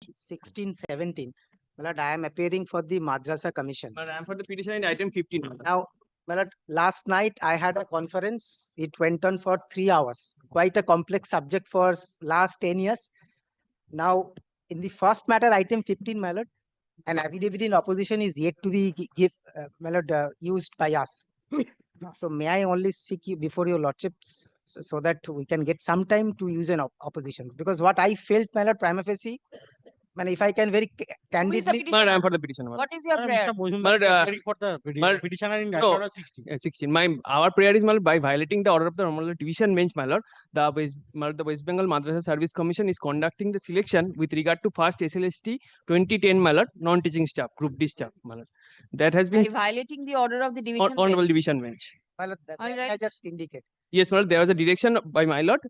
16-17. Malad, I am appearing for the Madrasa Commission. But I am for the petition in item 15. Now, Malad, last night I had a conference. It went on for 3 hours. Quite a complex subject for last 10 years. Now, in the first matter, item 15, Malad, an affidavit in opposition is yet to be used by us. So may I only seek you before your lordships so that we can get some time to use an oppositions, because what I felt, my lord, prima facie, and if I can very candidly, But I am for the petition. What is your prayer? But, for the but- petitioner in no. Article 16. 16. Our prayer is, my lord, by violating the order of the Honorable Division Bench, my lord, the West Bengal Madrasa Service Commission is conducting the selection with regard to first SLST 2010, my lord, non-teaching staff, group D staff, my lord. That has By been violating the order of the division Honorable bench. Division Bench. my lord, All may I right. just indicate. Yes, my lord, there was a direction by my lord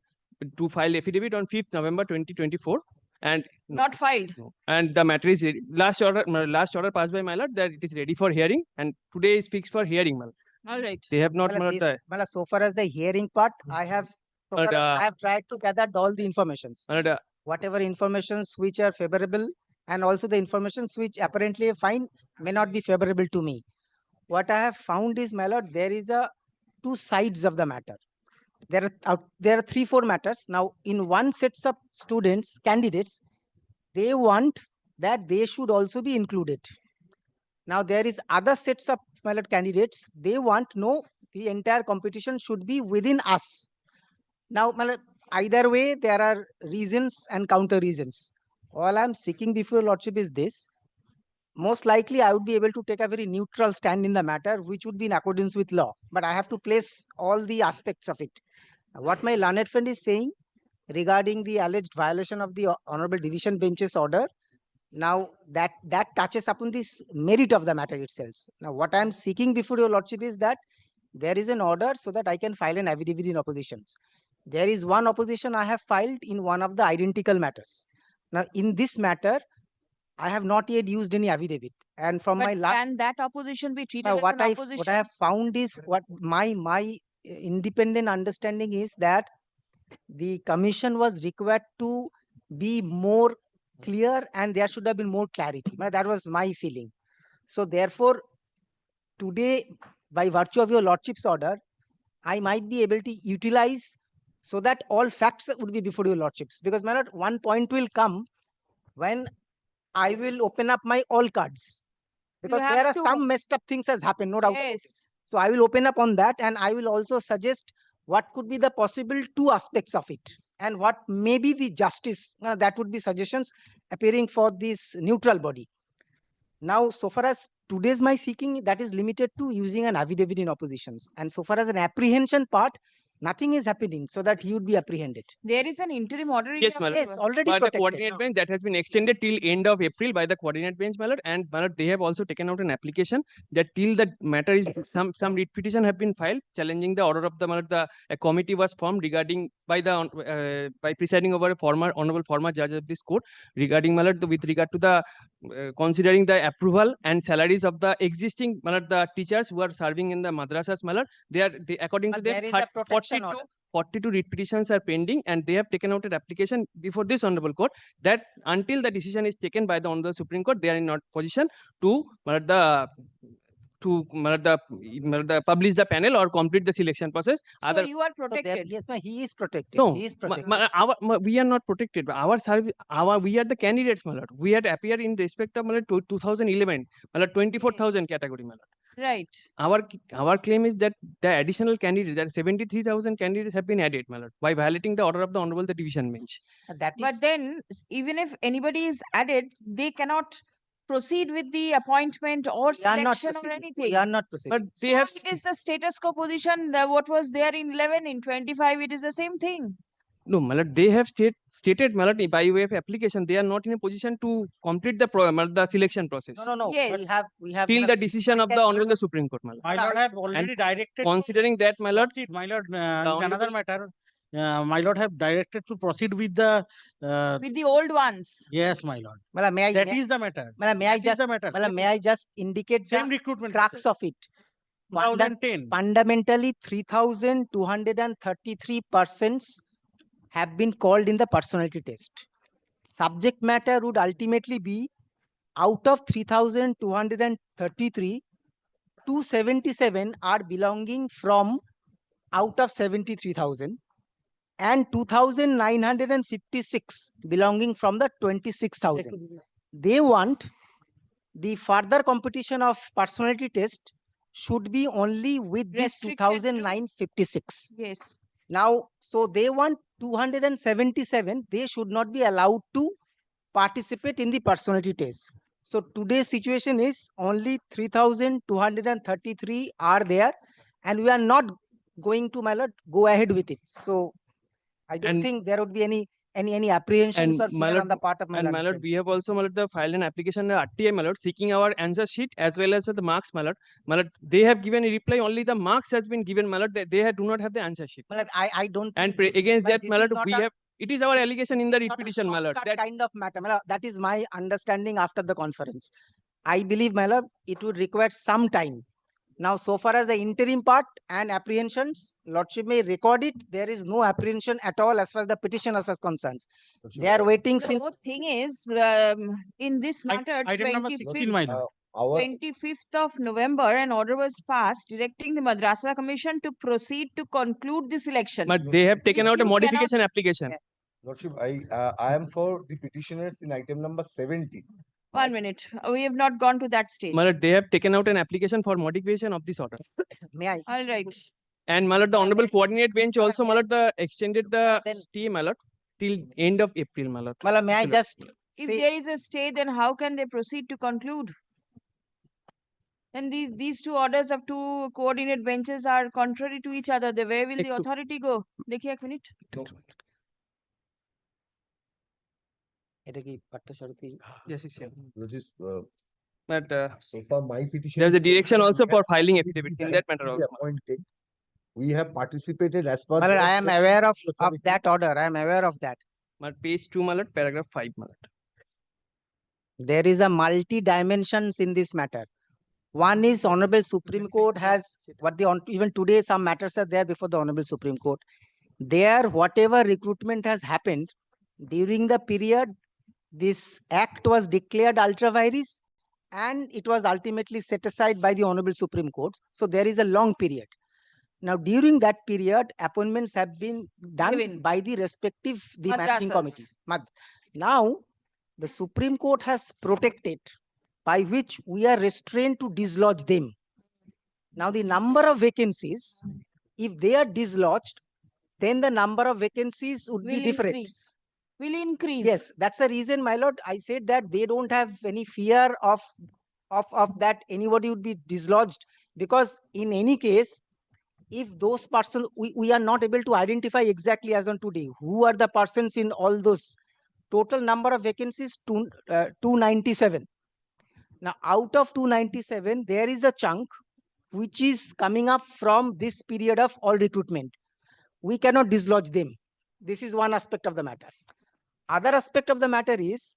to file affidavit on 5th November 2024, and Not filed. and the matter is ready. Last order passed by my lord that it is ready for hearing, and today speaks for hearing, my lord. All right. They have not, My my lord, lord, this- my lord, so far as the hearing part, I have, But, I have tried to gather all the informations, my lord, whatever informations which are favorable, and also the informations which apparently I find may not be favorable to me. What I have found is, my lord, there is a two sides of the matter. There are 3-4 matters. Now, in one sets of students, candidates, they want that they should also be included. Now, there is other sets of, my lord, candidates. They want no, the entire competition should be within us. Now, my lord, either way, there are reasons and counter reasons. All I'm seeking before your lordship is this. Most likely, I would be able to take a very neutral stand in the matter, which would be in accordance with law. But I have to place all the aspects of it. What my learned friend is saying regarding the alleged violation of the Honorable Division Bench's order, now that touches upon this merit of the matter itself. Now, what I am seeking before your lordship is that there is an order so that I can file an affidavit in oppositions. There is one opposition I have filed in one of the identical matters. Now, in this matter, I have not yet used any affidavit. And from my But last, can that opposition be treated now as what an I opposition? what I have found is, what my independent understanding is, that the commission was required to be more clear and there should have been more clarity. That was my feeling. So therefore, today, by virtue of your lordship's order, I might be able to utilize so that all facts would be before your lordships. Because my lord, one point will come when I will open up my all cards. Because there have are to. some messed up things has happened, no doubt. about it. Yes. So I will open up on that, and I will also suggest what could be the possible two aspects of it and what may be the justice. That would be suggestions appearing for this neutral body. Now, so far as today's my seeking, that is limited to using an affidavit in oppositions. And so far as an apprehension part, nothing is happening so that he would be apprehended. There is an interim order in Yes, your ma'am. Yes, favor. already by the protected. coordinate bench that has been extended till end of April by the coordinate bench, my lord, and my lord, they have also taken out an application that till the matter is some writ petition have been filed challenging the order of the, my lord, a committee was formed regarding by presiding over a honorable former judge of this court regarding, my lord, with regard to the considering the approval and salaries of the existing, my lord, the teachers who are serving in the madrasas, my lord, they according to But them there is a protection 42 order. 42 writ petitions are pending, and they have taken out an application before this honorable court that until the decision is taken by the honorable Supreme Court, they are in not position to publish the panel or complete the selection process. So you are So there, protected. yes, he is protected. No, He is protected. we are not protected. Our service, we are the candidates, my lord. We had appeared in respect of, my lord, 2011, my lord, 24,000 category, my lord. Right. Our claim is that the additional candidates, that 73,000 candidates have been added, my lord, by violating the order of the honorable the division bench. That But is, then, even if anybody is added, they cannot proceed with the appointment or we are not selection or proceeding. anything. We are not proceeding. But they So have it is the status quo position. What was there in 11, in 25, it is the same thing. no, my lord, they have stated, my lord, by way of application, they are not in a position to complete the selection process. No. Yes. We have Till enough- the decision I of the can- honorable Supreme Court, my lord. My lord have already directed. Considering that, my lord, Proceed, my lord, in honorable- another matter, my lord have directed to proceed with the. With the old ones. Yes, my lord. Mallam, may I, That may, is the matter. Mallam, may I That is just, the matter. Mallam, may I just indicate Same the recruitment. crux of it? 2010. Fundamentally, 3,233 persons have been called in the personality test. subject matter would ultimately be out of 3,233, 277 are belonging from out of 73,000 and 2,956 belonging from the 26,000. They want the further competition of personality test should be only with this Restricted to- 2,956. Yes. Now, so they want 277, they should not be allowed to participate in the personality test. So today's situation is only 3,233 are there, and we are not going to, my lord, go ahead with it. So I don't And- think there would be any apprehensions or And my fear on lord, the part of my and my learned lord, friend. we have also, my lord, filed an application RTI, my lord, seeking our answer sheet as well as the marks, my lord. My lord, they have given a reply, only the marks has been given, my lord. They do not have the answer sheet. My lord, I don't And think this- against my lord, that, this my is lord, not we a- have, it is our allegation in the this is not a repetition, my lord, shortcut that kind of matter. My lord, that is my understanding after the conference. I believe, my lord, it would require some time. Now, so far as the interim part and apprehensions, lordship may record it. There is no apprehension at all as far as the petitioners are concerned. They are waiting The since whole thing is, in this matter, Item number 16, my lord. 25th of November, an order was passed directing the Madrasa Commission to proceed to conclude this election. but they have taken If out a you cannot- modification application. Lordship, I am for the petitioners in item number 70. 1 minute. We have not gone to that stage. My lord, they have taken out an application for modification of this order. may I? All right. And my lord, the honorable coordinate bench also, my lord, extended the Then- stay, my lord, till end of April, my lord. My lord, may I Absolute. just If say, there is a stay, then how can they proceed to conclude? Then these two orders of two coordinate benches are contrary to each other. Where will the Take two. authority go? Dekhiye ek minute. এটা কি পার্থ সারথি? Yes, yes, yes. Lordship, But so far my petition. there's a direction also for filing We affidavit have in that matter been also. appointed. We have participated as per. My lord, I am aware of authority. that order. I am aware of that. But page 2, my lord, paragraph 5, my lord. There is a multi dimensions in this matter. One is Honorable Supreme Court has what the even today some matters are there before the Honorable Supreme Court. There, whatever recruitment has happened during the period, this act was declared ultra vires and it was ultimately set aside by the Honorable Supreme Court. So there is a long period. Now, during that period, appointments have been done Given. by the respective managing Madrasas. committee. Now, the Supreme Court has protected by which we are restrained to dislodge them. Now, the number of vacancies, if they are dislodged, then the number of vacancies would be Will different. increase. Will increase. Yes, that's the reason, my lord. I said that they don't have any fear of that anybody would be dislodged, because in any case, if those persons, we are not able to identify exactly as on today who are the persons in all those. Total number of vacancies 297. Now, out of 297, there is a chunk which is coming up from this period of all recruitment. We cannot dislodge them. This is one aspect of the matter. Other aspect of the matter is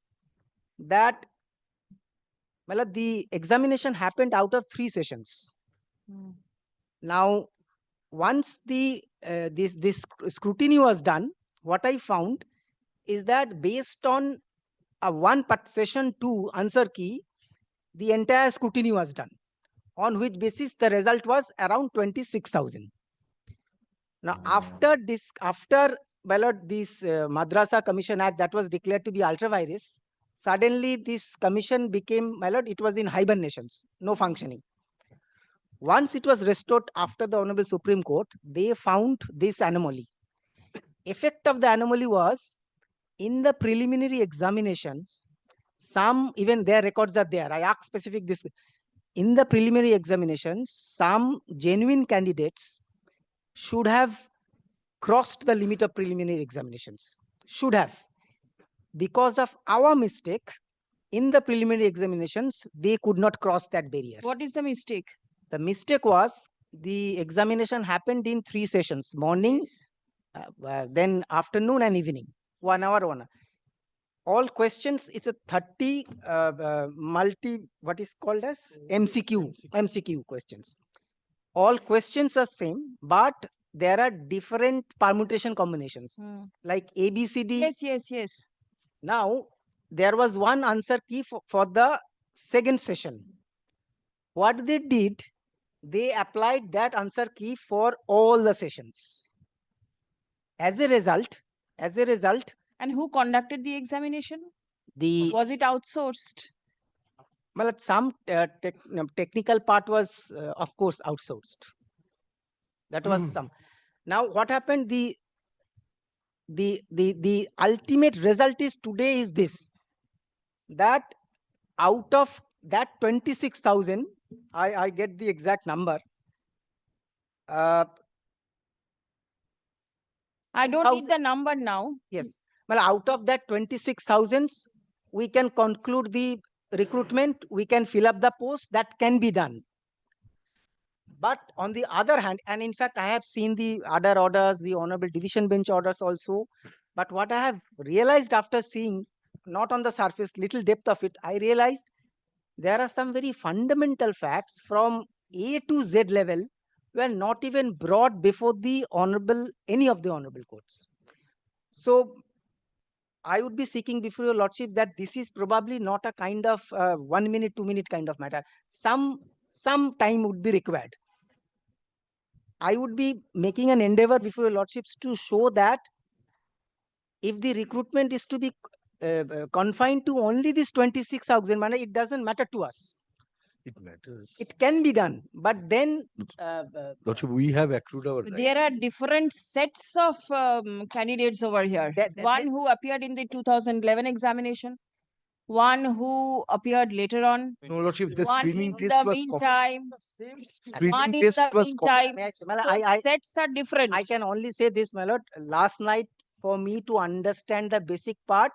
that, well, the examination happened out of 3 sessions. Hmm. Now, once the this scrutiny was done, what I found is that based on a session 2 answer key, the entire scrutiny was done, on which basis the result was around 26,000. Now, after this Madrasa Commission Act that was declared to be ultra vires, suddenly this commission became, it was in hibernations, no functioning. Once it was restored after the Honorable Supreme Court, they found this anomaly. Effect of the anomaly was, in the preliminary examinations, some, even their records are there. I asked specific this. In the preliminary examinations, some genuine candidates should have crossed the limit of preliminary examinations. Should have. Because of our mistake, in the preliminary examinations, they could not cross that barrier. What is the mistake? The mistake was the examination happened in 3 sessions, morning, then afternoon and evening, 1 hour, 1 hour. All questions, it's a 30 what is called as MCQ questions. All questions are same, but there are different permutation combinations, Hmm. like ABCD. Yes. Now, there was one answer key for the second session. What they did, they applied that answer key for all the sessions. As a result, And who conducted the examination? the Was it outsourced? well, some technical part was, of course, outsourced. That was some. Now, what happened? The ultimate result is today is this, that out of that 26,000, I get the exact number. I don't need 1,000 the number now. Yes. Well, out of that 26,000, we can conclude the recruitment, we can fill up the post, that can be done. But on the other hand, and in fact, I have seen the other orders, the Honorable Division Bench orders also. But what I have realized after seeing, not on the surface, little depth of it, I realized there are some very fundamental facts from A to Z level were not even brought before the any of the honorable courts. So I would be seeking before your lordship that this is probably not a kind of 1 minute, 2 minute kind of matter. Some time would be required. I would be making an endeavor before your lordships to show that if the recruitment is to be confined to only this 26,000, it doesn't matter to us. It matters. It can be done, but then Lordship, we have accrued our right. There are different sets of candidates over here. One who appeared in the 2011 examination, one who appeared later on, No, Lordship, the one screening in test the was meantime, one screening in test the was meantime. may I say, So sets are different. I can only say this, my lord. Last night, for me to understand the basic part,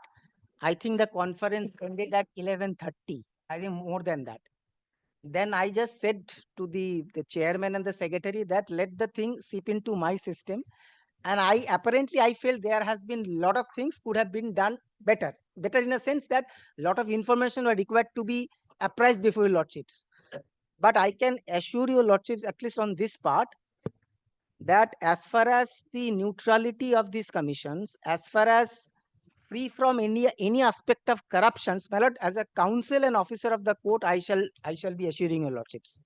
I think the conference ended at 11:30. I think more than that. Then I just said to the chairman and the secretary that let the thing seep into my system. And I felt there has been a lot of things could have been done better. Better in a sense that a lot of information were required to be apprised before your lordships. But I can assure your lordships, at least on this part, that as far as the neutrality of these commissions, as far as free from any aspect of corruptions, my lord, as a counsel and officer of the court, I shall be assuring your lordships.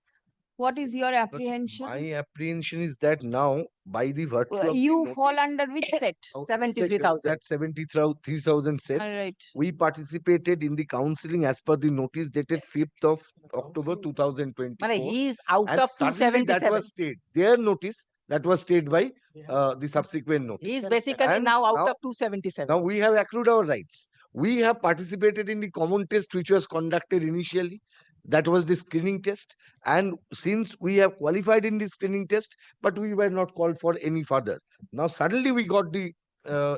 What is your apprehension? My apprehension is that now, by the virtue of the You fall notice, under which set? 73,000. that 73,000 set, Alright. we participated in the counseling as per the notice dated 5th of October 2024. He is out And of suddenly that 277. was stayed. Their notice that was stayed by the subsequent notice. He is basically And now out now- of 277. Now we have accrued our rights. We have participated in the common test which was conducted initially. That was the screening test. And since we have qualified in the screening test, but we were not called for any further. Now suddenly we got the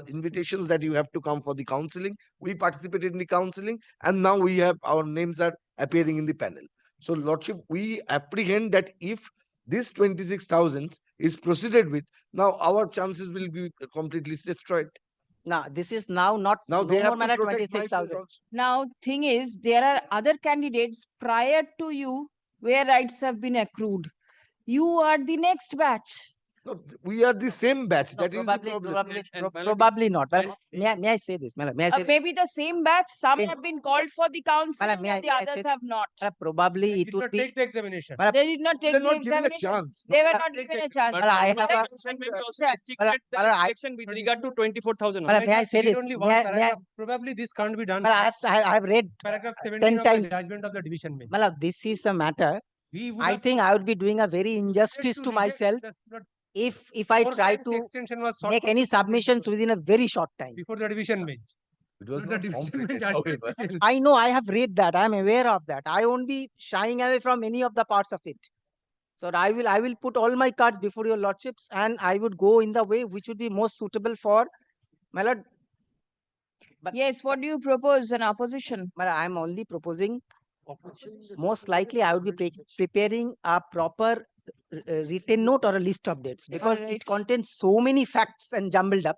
invitations that you have to come for the counseling. We participated in the counseling, and now we have our names are appearing in the panel. So Lordship, we apprehend that if this 26,000 is proceeded with, now our chances will be completely destroyed. Now, this is now not Now no they more have to matter protect my 26,000. results. Now, thing is, there are other candidates prior to you where rights have been accrued. You are the next batch. No, we are the same batch. No, That is the problem. probably not. But and- may I say this? May I say this? Maybe the same batch, some Same. have been called for the council, Madam, may I- and the may I say others have this? not. Probably it would be. Take the examination. They did not take They're the not given a examination. chance. They were Madam, not given a chance. But Madam, I have the a- Constitution bench also Madam, restricted the Madam, I- selection with regard to 24,000. Madam, may I say Read this? only May one I- paragraph. Probably this can't be done. Madam, I have read. Paragraph 10 17 of the times. judgment of the division bench. Madam, this is a matter. We would I have think I would be doing a very injustice to reject myself the if I four try times to extension was sought make for any the Supreme submissions Court within a very short time. before the division bench. It was The not division completed, bench however. admitted. I know, I have read that. I am aware of that. I won't be shying away from any of the parts of it. So I will put all my cards before your lordships, and I would go in the way which would be most suitable for my lord. But Yes, what do you propose? An opposition? but I am only proposing. Most likely, I would be preparing a proper written note or a list of dates because Alright. it contains so many facts and jumbled up.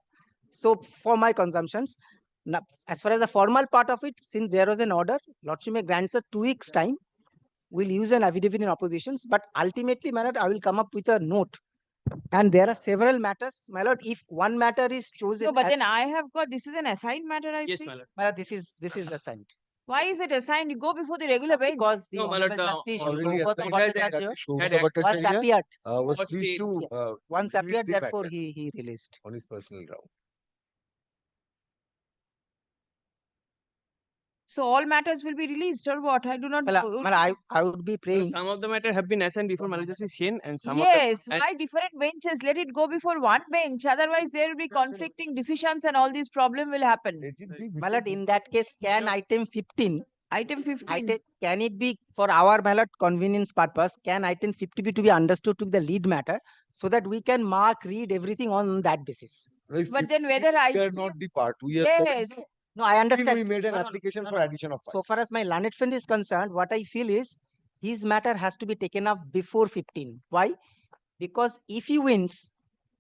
So for my consumptions, now, as far as the formal part of it, since there was an order, Lordship may grants us 2 weeks time. We'll use an affidavit in oppositions, but ultimately, my lord, I will come up with a note And there are several matters, my lord. If one matter is chosen, No, but as- then I have got, this is an assigned matter, I Yes, see. my lord. my lord, this is assigned. Why is it assigned? You go before the regular bench. Because the No, my lord, Honorable the Justice already Shobhata assigned Bhattacharya that Bhattacharya Shobhata had act- once Bhattacharya, appeared. was Was pleased the- to Once release appeared, the therefore matter he released. on his personal ground. So all matters will be released or what? I do not Well, know. I would be praying. Some of the matter have been assigned before my lord Justice Shen and some Yes, of the. why different benches? Let it go before one bench. Otherwise, there will be conflicting decisions and all these problem will happen. Let it be My lord, in that case, can item 15, Item 15. can it be for our, my lord, convenience purpose, can item 50 be to be understood to be the lead matter so that we can mark, read everything on that basis? If But it- then whether I, we are not the part. We are seven. yes, No, I Still understand. we made an No, no, application no, for no. addition of So part. far as my learned friend is concerned, what I feel is his matter has to be taken up before 15. Why? Because if he wins,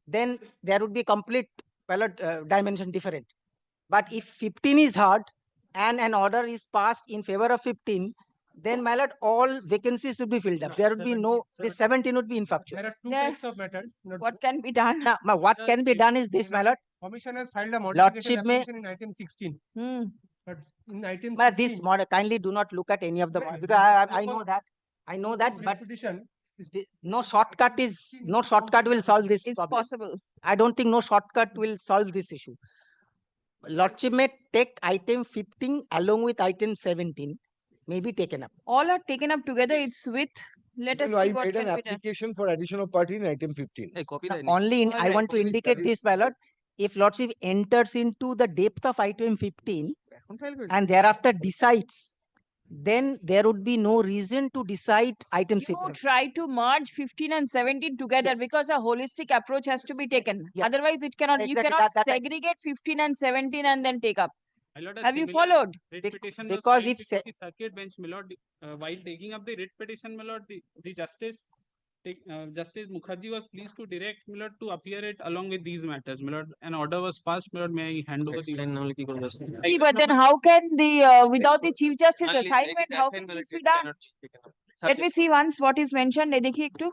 then there would be complete ballot dimension different. But if 15 is hard and an order is passed in favor of 15, then my lord, all vacancies would be filled up. There would be no, the 17 would be There are infructuous. two There- types of matters. not what two. can be done? Now, what can be done is this, my lord. Commission has filed a Lordship modification may- application in item 16, Hmm. but in item My this 16. model, kindly do not look at any of the Right, because I know because- that. I know that, but Petition is no shortcut will solve this It's problem. possible. I don't think no shortcut will solve this issue. Lordship may take item 15 along with item 17, may be taken up. All are taken up together. It's with, let us No, see I what made an can be done. application for addition of part in item 15. Copy Now, the only in, I Alright. want to Please, indicate that this, my lord. If Lordship enters into the depth of item 15 and thereafter decides, then there would be no reason to decide item You 16. try to merge 15 and 17 together Yes. because a holistic approach has to be taken. Yes. Otherwise, it cannot, you Exactly, cannot that I- segregate 15 and 17 and then take up. My lord, a Have you similar followed? writ Bec- petition was because filed if before se- the circuit bench, my lord, while taking up the writ petition, my lord, the Justice Mukherjee was pleased to direct my lord to appear it along with these matters. My lord, an order was passed. My lord, may I hand over the. See, but then how can the, without the Chief Justice assignment, how can this be done? Let me see once what is mentioned. ये देखिए एकटू.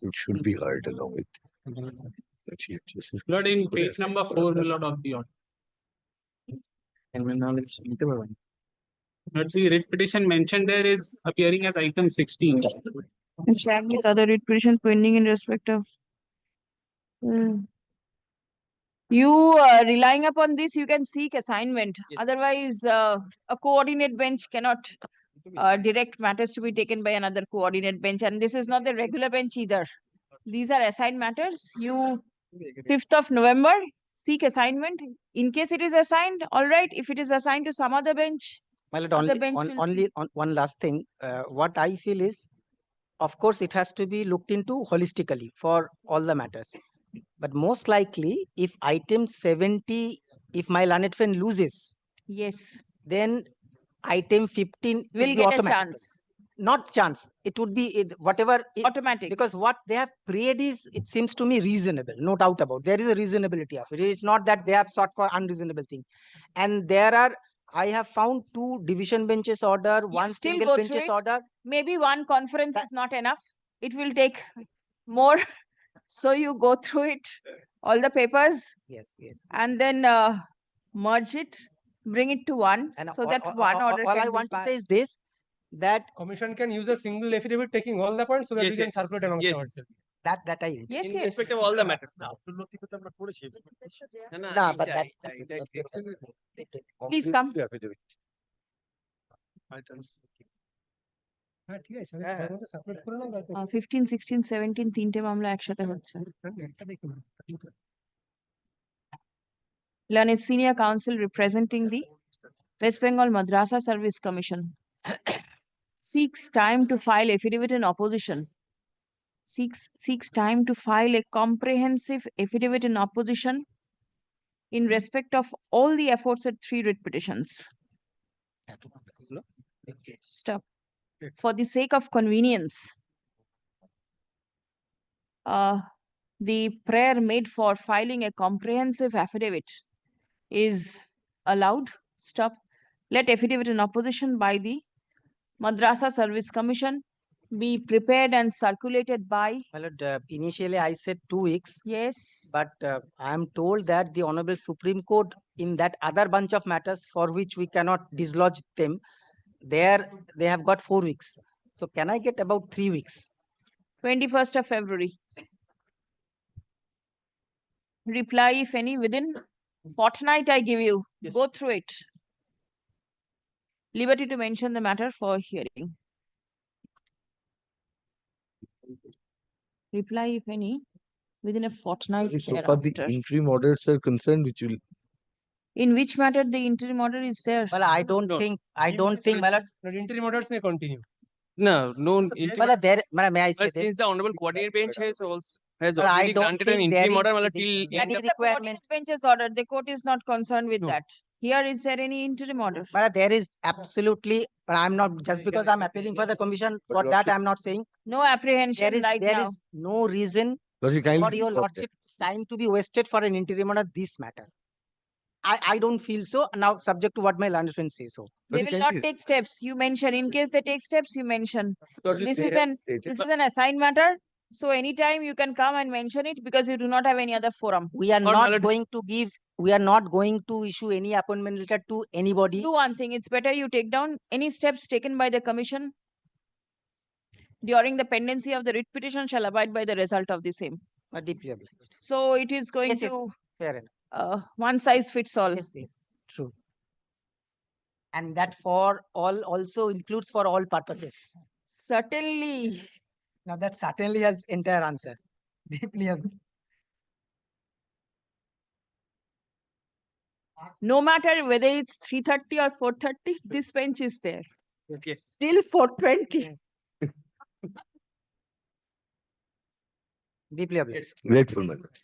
It should be heard along with the Chief Justice. My lord, in page number 4, my lord, of the order. Lord, the writ petition mentioned there is appearing as item 16. Check with other writ petition pending in respect of. You relying upon this, you can seek assignment. Yes. Otherwise, a coordinate bench cannot direct matters to be taken by another coordinate bench. And this is not the regular bench either. These are assigned matters. You 5th of November, seek assignment. In case it is assigned, all right. If it is assigned to some other bench, My lord, other only, bench will only on one last thing. What I feel is, of course, it has to be looked into holistically for all the matters. But most likely, if item 70, if my learned friend loses, yes, then item 15 would will be get a automatic. chance. Not chance. It would be whatever. Automatic. Because what they have prayed is, it seems to me reasonable, no doubt about. There is a reasonability of it. It's not that they have sought for unreasonable thing. And there are, I have found 2 division benches order, one still single go through benches it? order. Maybe one conference That- is not enough. It will take more. So you go through it, all the papers, Yes, yes. and then merge it, bring it to one, And so that one order all I can be want to say is passed. this, that commission can use a single affidavit taking all the points so that Yes, we can yes, circulate amongst yes. ourselves. that I Yes, In yes. respect of all the matters. No, but that- Please come. Affidavit. হ্যাঁ, ঠিক আছে, সবার মধ্যে separate করে নাও, তারপর 15, 16, 17 তিনটে মামলা একসাথে হচ্ছে। একটা দেখি না। Learned Senior Counsel representing the West Bengal Madrasa Service Commission seeks time to file affidavit in opposition. Seeks time to file a comprehensive affidavit in opposition in respect of all the aforesaid 3 writ petitions. Stop. For the sake of convenience, the prayer made for filing a comprehensive affidavit is allowed. Stop. Let affidavit in opposition by the Madrasa Service Commission be prepared and circulated by? My lord, initially I said 2 weeks, Yes. but I am told that the Honorable Supreme Court in that other bunch of matters for which we cannot dislodge them, there they have got 4 weeks. So can I get about 3 weeks? 21st of February. Reply, if any, within fortnight I give you. Yes. Go through it. Liberty to mention the matter for hearing. Reply, if any, within a fortnight So far, the thereafter. interim orders are concerned, which will In which matter the interim order is there? Well, I don't No. think, my lord, But interim orders may continue. No, no. interim- well, there, may I say But this? since the honorable coordinate bench has also has But I already don't granted an think there interim order, is my lord, the- till That end is of the requirement. coordinate bench's order. The court is not concerned with No. that. Here, is there any interim order? But there is absolutely, but I'm not, just because I'm appealing for the commission, But for you that have I'm not saying, No apprehension right there now. is no reason Lord, you kindly for your stop there. lordship's time to be wasted for an interim order this matter. I don't feel so, now subject to what my learned friend says so. They Lord, will you not kindly- take steps. You mention, in case they take steps, you mention. Lord, you This they is have an, stated- this is an assigned matter. So anytime you can come and mention it because you do not have any other forum. We are my not lord- going to give, we are not going to issue any appointment letter to anybody. Do one thing, it's better you take down any steps taken by the commission during the pendency of the writ petition shall abide by the result of the same. Deeply obliged. So it is going Yes, yes, to fair enough. one size fits all. Yes, yes, true. And that for all also includes for all purposes. Certainly. Now that certainly has entire answer. Deeply obliged. No matter whether it's 3:30 or 4:30, this bench is there. Yes. Till 4:20. Deeply obliged. Grateful, my lord.